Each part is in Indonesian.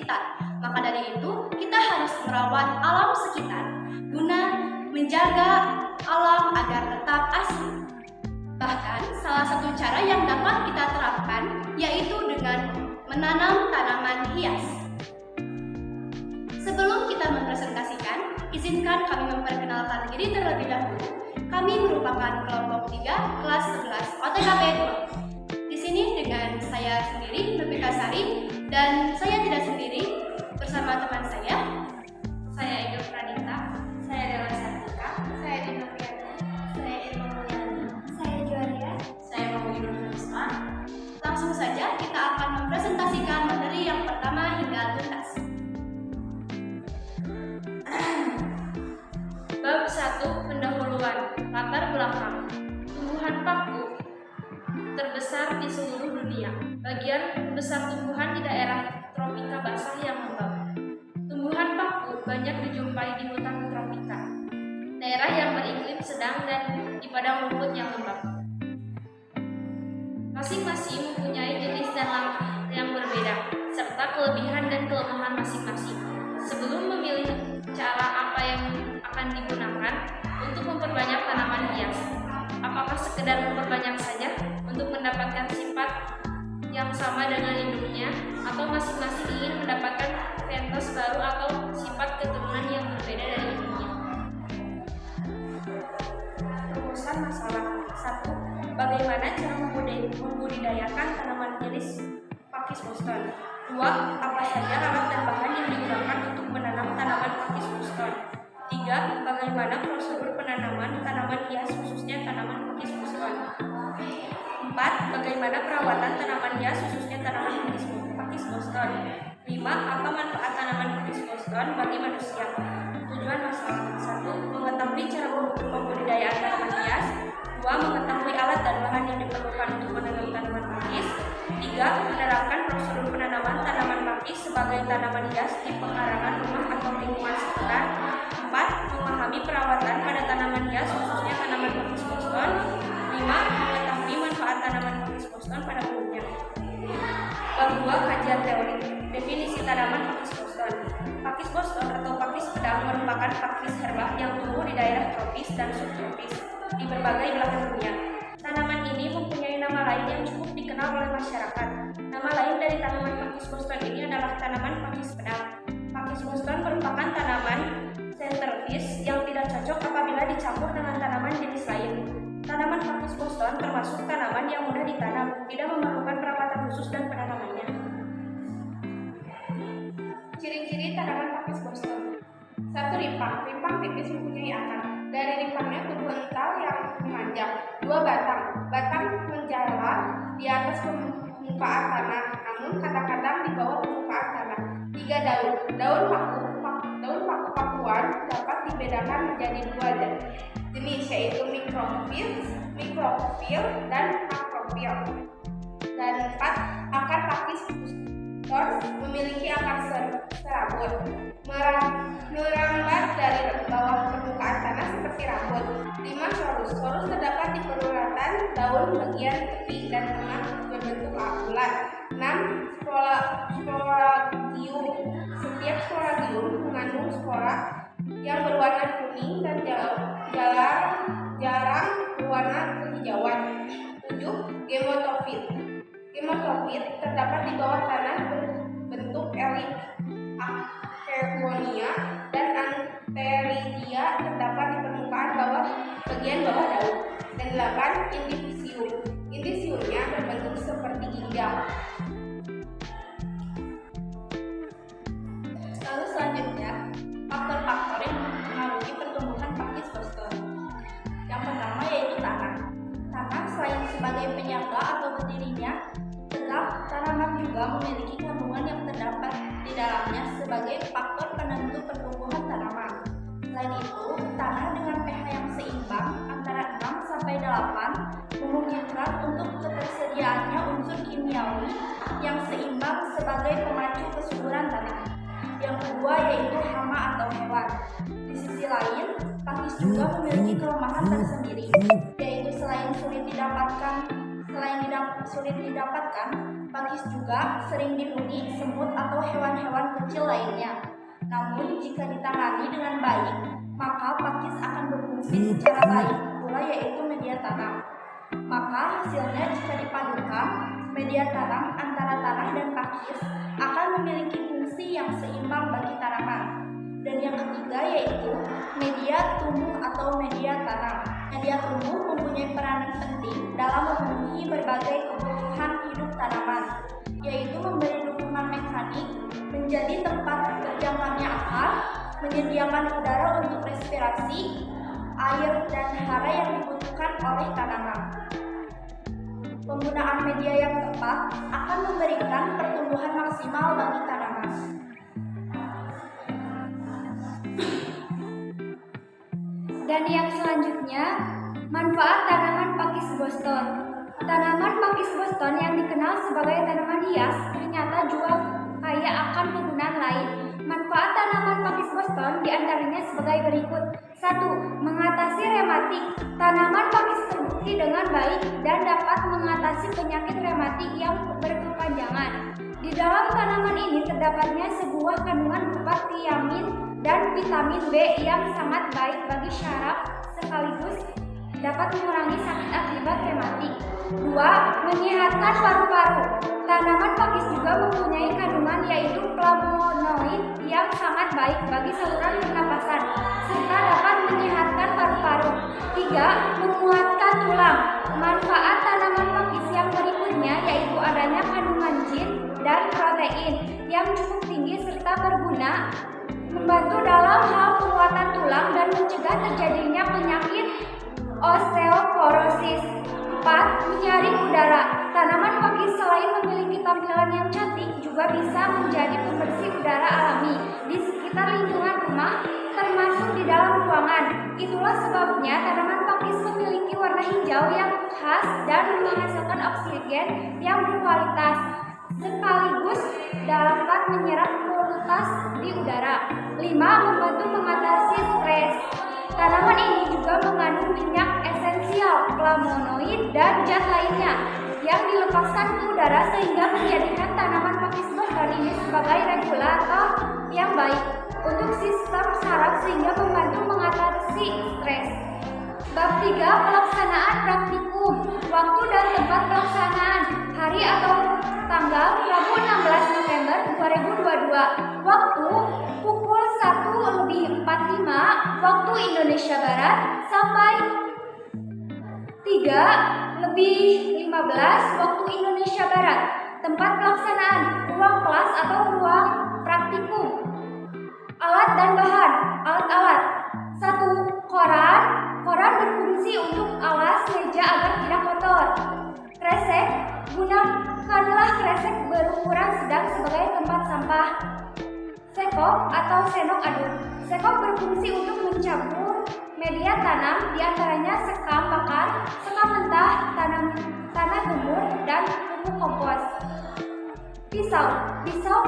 sekitar. Maka dari itu, kita harus merawat alam sekitar guna menjaga alam agar tetap asli. Bahkan, salah satu cara yang dapat kita terapkan yaitu dengan menanam tanaman hias. Sebelum kita mempresentasikan, izinkan kami memperkenalkan diri terlebih dahulu. Kami merupakan kelompok 3 kelas 11 OTKP 2. Di sini dengan saya sendiri, Nubika Sari, dan saya tidak sendiri bersama teman saya. Saya Ega Pradita, saya Dewa Sartika, saya Dina Priyati, saya Irma Mulyani, saya Juaria, saya Maudie Nurhalisma. Langsung saja kita akan mempresentasikan materi yang pertama hingga tuntas. Bab 1. Pendahuluan. Latar belakang. Tumbuhan paku terbesar di seluruh dunia. Bagian besar tumbuhan di daerah tropika basah yang lembab. Tumbuhan paku banyak dijumpai di hutan tropika, daerah yang beriklim sedang dan di padang rumput yang lembab. Masing-masing mempunyai jenis dan langkah yang berbeda, serta kelebihan dan kelemahan masing-masing. Sebelum memilih cara apa yang akan digunakan untuk memperbanyak tanaman hias, apakah sekedar memperbanyak saja untuk mendapatkan sifat yang sama dengan induknya, atau masing-masing ingin mendapatkan varietas baru atau sifat keturunan yang berbeda dari induknya? Rumusan masalah. 1. Bagaimana cara membudidayakan tanaman jenis Pakis Boston? 2. Apa saja alat dan bahan yang digunakan untuk menanam tanaman Pakis Boston? 3. Bagaimana prosedur penanaman tanaman hias khususnya tanaman Pakis Boston? 4. Bagaimana perawatan tanaman hias khususnya tanaman Pakis Boston? 5. Apa manfaat tanaman Pakis Boston bagi manusia? Tujuan masalah. 1. Mengetahui cara pembudidayaan tanaman hias. 2. Mengetahui alat dan bahan yang diperlukan untuk menanam tanaman pakis. 3. Menerapkan prosedur penanaman tanaman pakis sebagai tanaman hias di pekarangan rumah atau lingkungan sekitar. 4. Memahami perawatan pada tanaman hias khususnya tanaman Pakis Boston. 5. Mengetahui manfaat tanaman Pakis Boston pada umumnya. Bab 2. Kajian teori. Definisi tanaman Pakis Boston. Pakis Boston atau pakis pedang merupakan pakis herba yang tumbuh di daerah tropis dan subtropis di berbagai belahan dunia. Tanaman ini mempunyai nama lain yang cukup dikenal oleh masyarakat. Nama lain dari tanaman Pakis Boston ini adalah tanaman pakis pedang. Pakis Boston merupakan tanaman centerpiece yang tidak cocok apabila dicampur dengan tanaman jenis lain. Tanaman Pakis Boston termasuk tanaman yang mudah ditanam, tidak memerlukan perawatan khusus dan penanamannya. Ciri-ciri tanaman Pakis Boston. 1. Rimpang. Rimpang tipis mempunyai akar. Dari rimpangnya tumbuh ental yang memanjang. 2. Batang. Batang menjalar di atas permukaan tanah, namun kadang-kadang di bawah permukaan tanah. 3. Daun. Daun paku-pakuan dapat dibedakan menjadi 2 jenis, yaitu mikrofil dan makrofil. Dan 4. Akar Pakis Boston memiliki akar serabut, merambat dari bawah permukaan tanah seperti rambut. 5. Sorus. Sorus terdapat di peruratan daun bagian tepi dan tengah berbentuk bulat. 6. Sporagium. Setiap sporagium mengandung spora yang berwarna kuning dan jarang berwarna kehijauan. 7. Gemotofit. Gemotofit terdapat di bawah tanah berbentuk elit. Akemonia dan Antheridia terdapat di permukaan bagian bawah daun. Dan 8. Indicium. Indiciumnya berbentuk seperti ginjal. Lalu selanjutnya, faktor-faktor yang mempengaruhi pertumbuhan Pakis Boston. Yang pertama yaitu tanah. Tanah selain sebagai penyangga atau berdirinya tegak, tanaman juga memiliki kandungan yang terdapat di dalamnya sebagai faktor penentu pertumbuhan tanaman. Selain itu, tanah dengan pH yang seimbang antara 6 sampai 8 memungkinkan untuk ketersediaannya unsur kimiawi yang seimbang sebagai pemacu kesuburan tanah. Yang kedua yaitu hama atau hewan. Di sisi lain, pakis juga memiliki kelemahan tersendiri, yaitu selain sulit didapatkan, pakis juga sering dihuni semut atau hewan-hewan kecil lainnya. Namun jika ditangani dengan baik, maka pakis akan berfungsi secara baik pula, yaitu media tanam. Maka hasilnya jika dipadukan, media tanam antara tanah dan pakis akan memiliki fungsi yang seimbang bagi tanaman. Dan yang ketiga yaitu media tumbuh atau media tanam. Media tumbuh mempunyai peranan penting dalam memenuhi berbagai kebutuhan hidup tanaman, yaitu memberi dukungan mekanik, menjadi tempat berjalannya akar, menyediakan udara untuk respirasi, air dan hara yang dibutuhkan oleh tanaman. Penggunaan media yang tepat akan memberikan pertumbuhan maksimal bagi tanaman. Dan yang selanjutnya, manfaat tanaman pakis Boston. Tanaman pakis Boston yang dikenal sebagai tanaman hias ternyata juga kaya akan penggunaan lain. Manfaat tanaman pakis Boston diantaranya sebagai berikut. 1. Mengatasi rematik. Tanaman pakis terbukti dengan baik dan dapat mengatasi penyakit rematik yang berkepanjangan. Di dalam tanaman ini terdapatnya sebuah kandungan berupa tiamin dan vitamin B yang sangat baik bagi syaraf sekaligus dapat mengurangi sakit akibat rematik. 2. Menyehatkan paru-paru. Tanaman pakis juga mempunyai kandungan yaitu flavonoid yang sangat baik bagi saluran pernapasan serta dapat menyehatkan paru-paru. 3. Menguatkan tulang. Manfaat tanaman pakis yang berikutnya yaitu adanya kandungan zat dan protein yang cukup tinggi serta berguna membantu dalam hal penguatan tulang dan mencegah terjadinya penyakit osteoporosis. 4. Menyaring udara. Tanaman pakis selain memiliki tampilan yang cantik juga bisa menjadi pembersih udara alami di sekitar lingkungan rumah termasuk di dalam ruangan. Itulah sebabnya tanaman pakis memiliki warna hijau yang khas dan menghasilkan oksigen yang berkualitas sekaligus dapat menyerap polutan di udara. 5. Membantu mengatasi stres. Tanaman ini juga mengandung minyak esensial, flavonoid dan zat lainnya yang dilepaskan ke udara sehingga menjadikan tanaman pakis Boston ini sebagai regulator yang baik untuk sistem saraf sehingga membantu mengatasi stres. Bab 3. Pelaksanaan praktikum. Waktu dan tempat pelaksanaan. Hari atau tanggal Rabu 16 November 2022. Waktu pukul 1:45 waktu Indonesia Barat sampai 3:15 waktu Indonesia Barat. Tempat pelaksanaan, ruang kelas atau ruang praktikum. Alat dan bahan. Alat-alat. 1. Koran. Koran berfungsi untuk alas meja agar tidak kotor. Kresek. Gunakanlah kresek berukuran sedang sebagai tempat sampah. Sekop atau sendok aduk. Sekop berfungsi untuk mencampur media tanam, diantaranya sekam bakar, sekam mentah, tanah gembur, dan pupuk kompos. Pisau. Pisau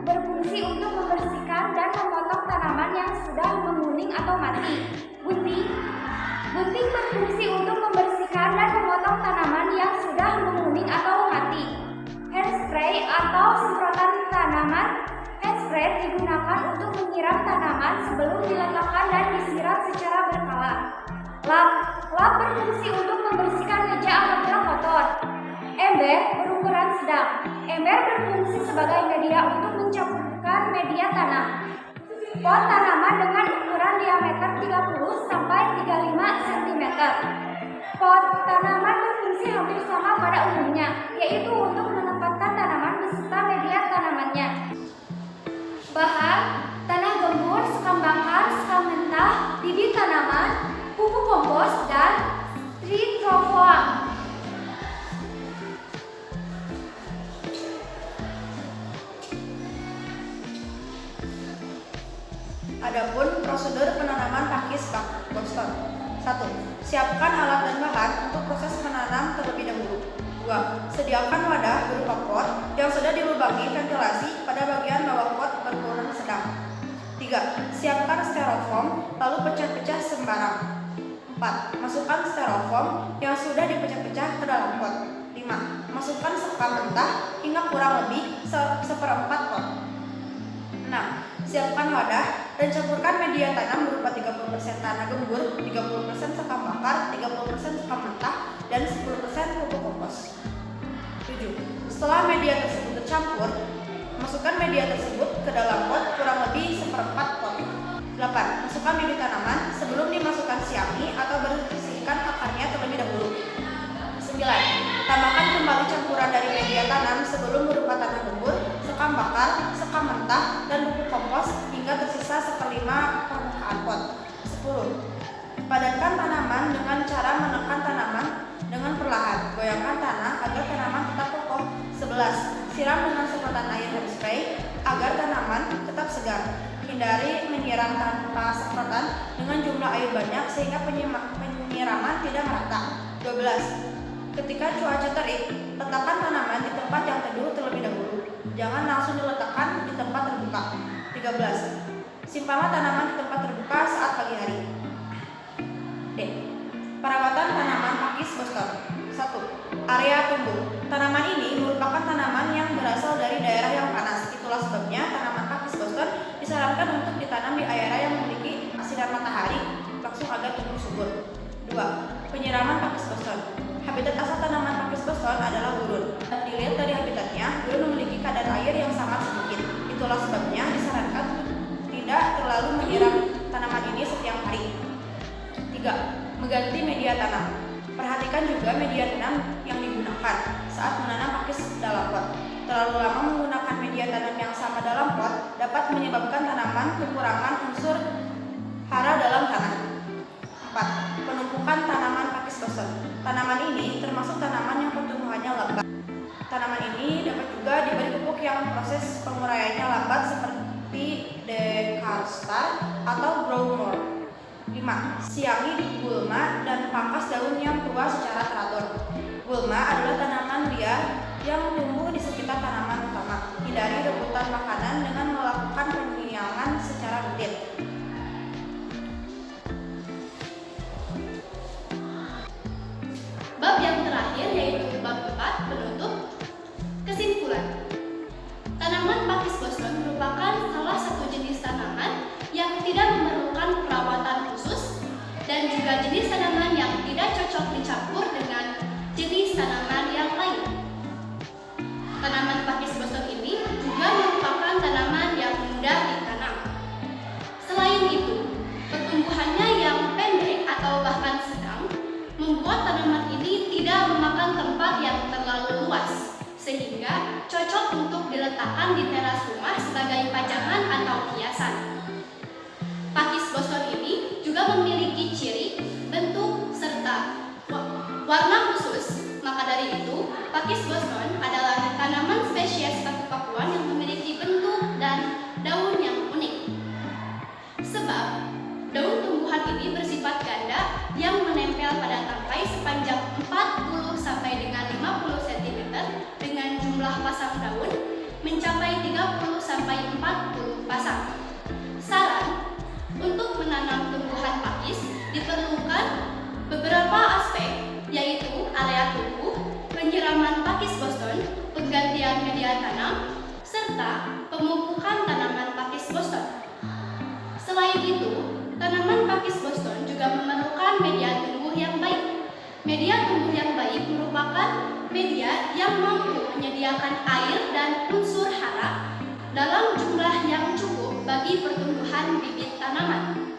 berfungsi untuk membersihkan dan memotong tanaman yang sudah menguning atau mati. Gunting. Gunting berfungsi untuk membersihkan dan memotong tanaman yang sudah menguning atau mati. Hairspray atau semprotan tanaman. Hairspray digunakan untuk menyiram tanaman sebelum diletakkan dan disiram secara berkala. Lap. Lap berfungsi untuk membersihkan meja apabila kotor. Ember berukuran sedang. Ember berfungsi sebagai media untuk mencampurkan media tanam. Pot tanaman dengan ukuran diameter 30 sampai 35 cm. Pot tanaman berfungsi hampir sama pada umumnya, yaitu untuk menempatkan tanaman beserta media tanamannya. Bahan: tanah gembur, sekam bakar, sekam mentah, bibit tanaman, pupuk kompos, dan tritrofoam. Adapun prosedur penanaman pakis Boston. 1. Siapkan alat dan bahan untuk proses menanam terlebih dahulu. 2. Sediakan wadah berupa pot yang sudah dilubangi ventilasi pada bagian bawah pot berukuran sedang. 3. Siapkan styrofoam lalu pecah-pecah sembarang. 4. Masukkan styrofoam yang sudah dipecah-pecah ke dalam pot. 5. Masukkan sekam mentah hingga kurang lebih seperempat pot. wadah dan campurkan media tanam berupa 30% tanah gembur, 30% sekam bakar, 30% sekam mentah, dan 10% pupuk kompos. 7. Setelah media tersebut tercampur, masukkan media tersebut ke dalam pot kurang lebih seperempat pot. 8. Masukkan bibit tanaman sebelum dimasukkan siangi atau bersihkan akarnya terlebih dahulu. 9. Tambahkan kembali campuran dari media tanam sebelum berupa tanah gembur, sekam bakar, sekam mentah, dan pupuk kompos hingga tersisa 1/5 permukaan pot. 10. Padatkan tanaman dengan cara menekan tanaman dengan perlahan. Goyangkan tanah agar tanaman tetap kokoh. 11. Siram dengan semprotan air hairspray agar tanaman tetap segar. Hindari menyiram tanpa semprotan dengan jumlah air banyak sehingga penyiraman tidak merata. 12. Ketika cuaca terik, letakkan tanaman di tempat yang teduh terlebih dahulu. Jangan langsung diletakkan di tempat terbuka. 13. Simpanlah tanaman di tempat terbuka saat pagi hari. D. Perawatan tanaman pakis Boston. 1. Area tumbuh. Tanaman ini merupakan tanaman yang berasal dari daerah yang panas. Itulah sebabnya tanaman pakis Boston disarankan untuk ditanam di area yang memiliki sinar matahari langsung agar tumbuh subur. 2. Penyiraman pakis Boston. Habitat asal tanaman pakis Boston adalah gurun. Dilihat dari habitatnya, gurun memiliki kadar air yang sangat sedikit. Itulah sebabnya disarankan untuk tidak terlalu menyiram tanaman ini setiap hari. 3. Mengganti media tanam. Perhatikan juga media tanam yang digunakan saat menanam pakis dalam pot. Terlalu lama menggunakan media tanam yang sama dalam pot dapat menyebabkan tanaman kekurangan unsur hara dalam tanah. 4. Penumpukan tanaman pakis Boston. Tanaman ini termasuk tanaman yang pertumbuhannya lambat. Tanaman ini dapat juga diberi pupuk yang proses penguraiannya lambat seperti Decarstar atau Growmore. 5. Siangi gulma dan pangkas daun yang tua secara teratur. Gulma adalah tanaman liar yang tumbuh di sekitar tanaman utama. Hindari rebutan makanan dengan melakukan penyiangan secara rutin. Bab yang terakhir yaitu bab 4 penutup. Kesimpulan. Tanaman pakis Boston merupakan salah satu jenis tanaman yang tidak memerlukan perawatan khusus dan juga jenis tanaman yang tidak cocok dicampur dengan jenis tanaman yang lain. Tanaman pakis Boston ini juga merupakan tanaman yang mudah ditanam. Selain itu, pertumbuhannya yang pendek atau bahkan sedang membuat tanaman ini tidak memakan tempat yang terlalu luas, sehingga cocok untuk diletakkan di teras rumah sebagai pajangan atau hiasan. Pakis Boston ini juga memiliki ciri, bentuk, serta warna khusus. Maka dari itu, pakis Boston adalah tanaman spesies batu pakuan yang memiliki bentuk dan daun yang unik. Sebab daun tumbuhan ini bersifat ganda yang menempel pada tangkai sepanjang 40 sampai dengan 50 cm dengan jumlah pasang daun mencapai 30 sampai 40 pasang. Saran, untuk menanam tumbuhan pakis diperlukan beberapa aspek, yaitu area tumbuh, penyiraman pakis Boston, penggantian media tanam, serta pemupukan tanaman pakis Boston. Selain itu, tanaman pakis Boston juga memerlukan media tumbuh yang baik. Media tumbuh yang baik merupakan media yang mampu menyediakan air dan unsur hara dalam jumlah yang cukup bagi pertumbuhan bibit tanaman.